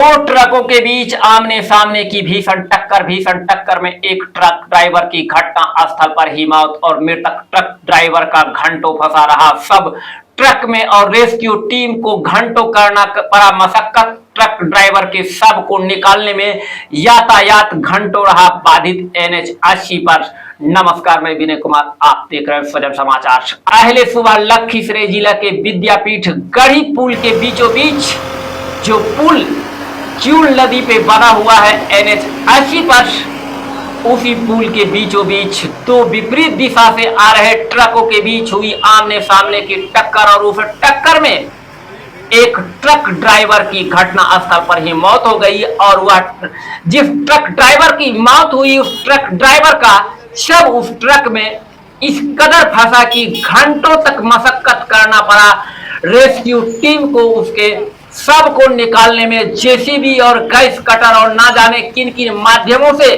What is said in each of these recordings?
दो ट्रकों के बीच आमने सामने की भीषण टक्कर में एक ट्रक ड्राइवर की घटना स्थल पर ही मौत और मृतक ट्रक ड्राइवर का घंटों फंसा रहा सब ट्रक में और रेस्क्यू टीम को घंटों करना पड़ा मशक्कत। ट्रक ड्राइवर के शव को निकालने में यातायात घंटों रहा बाधित। NH 80 पर नमस्कार, मैं विनय कुमार, आप देख रहे हैं स्वजन समाचार। पहले सुबह लखीसराय जिला के विद्यापीठ गढ़ी पुल के बीचों बीच जो पुल चूल नदी पे बना हुआ है NH 80 पर, उसी पुल के बीचों बीच दो विपरीत दिशा से आ रहे ट्रकों के बीच हुई आमने सामने की टक्कर और उस टक्कर में एक ट्रक ड्राइवर की घटना स्थल पर ही मौत हो गई। और वह जिस ट्रक ड्राइवर की मौत हुई, उस ट्रक ड्राइवर का शव उस ट्रक में इस कदर फंसा कि घंटों तक मशक्कत करना पड़ा रेस्क्यू टीम को उसके शव को निकालने में। जेसीबी और गैस कटर और ना जाने किन किन माध्यमों से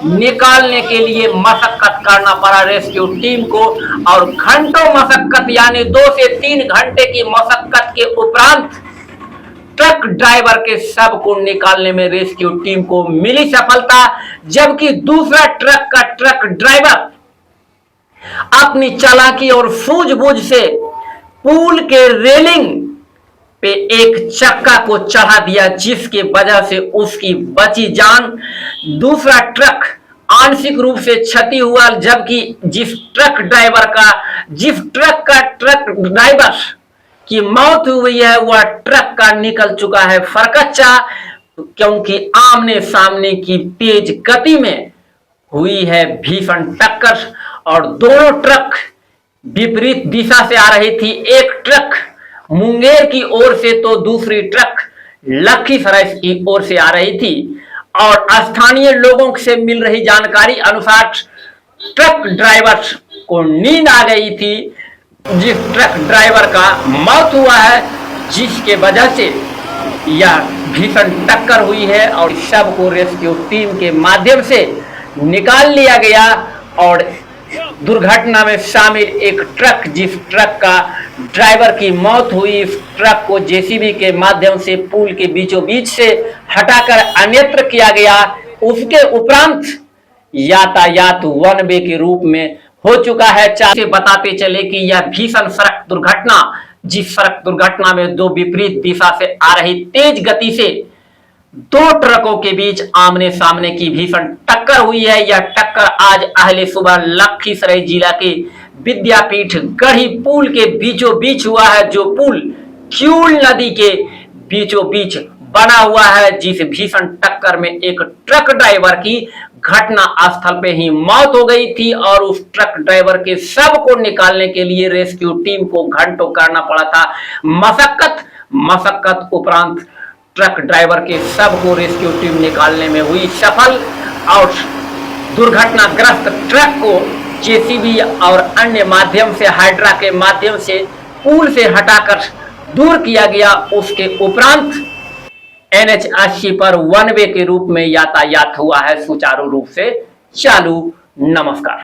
निकालने के लिए मशक्कत करना पड़ा रेस्क्यू टीम को। और घंटों मशक्कत यानी 2 से 3 घंटे की मशक्कत के उपरांत ट्रक ड्राइवर के शव को निकालने में रेस्क्यू टीम को मिली सफलता। जबकि दूसरा ट्रक का ट्रक ड्राइवर अपनी चालाकी और सूझबूझ से पुल के रेलिंग पे एक चक्का को चढ़ा दिया, जिसके वजह से उसकी बची जान। दूसरा ट्रक आंशिक रूप से क्षति हुआ, जबकि जिस ट्रक ड्राइवर की मौत हुई है वह ट्रक का निकल चुका है फरकच्चा, क्योंकि आमने सामने की तेज गति में हुई है भीषण टक्कर और दोनों ट्रक विपरीत दिशा से आ रही थी। एक ट्रक मुंगेर की ओर से तो दूसरी ट्रक लखीसराय की ओर से आ रही थी। और स्थानीय लोगों से मिल रही जानकारी अनुसार ट्रक ड्राइवर को नींद आ गई थी, जिस ट्रक ड्राइवर का मौत हुआ है, जिसके वजह से यह भीषण टक्कर हुई है और शव को रेस्क्यू टीम के माध्यम से निकाल लिया गया। और दुर्घटना में शामिल एक ट्रक, जिस ट्रक का ड्राइवर की मौत हुई, इस ट्रक को जेसीबी के माध्यम से पुल के बीचों बीच से हटाकर अन्यत्र किया गया। उसके उपरांत यातायात वन वे के रूप में हो चुका है। चाहे बताते चले कि यह भीषण सड़क दुर्घटना, जिस सड़क दुर्घटना में दो विपरीत दिशा से आ रही तेज गति से दो ट्रकों के बीच आमने सामने की भीषण टक्कर हुई है। यह टक्कर आज अहले सुबह लखीसराय जिला के विद्यापीठ गढ़ी पुल के बीचों बीच हुआ है, जो पुल चूल नदी के बीचों बीच बना हुआ है। जिस भीषण टक्कर में एक ट्रक ड्राइवर की घटना स्थल पे ही मौत हो गई थी और उस ट्रक ड्राइवर के शव को निकालने के लिए रेस्क्यू टीम को घंटों करना पड़ा था मशक्कत उपरांत ट्रक ड्राइवर के शव को रेस्क्यू टीम निकालने में हुई सफल। और दुर्घटनाग्रस्त ट्रक को जेसीबी और अन्य माध्यम से हाइड्रा के माध्यम से पुल से हटाकर दूर किया गया। उसके उपरांत NH 80 पर वन वे के रूप में यातायात हुआ है सुचारू रूप से चालू। नमस्कार।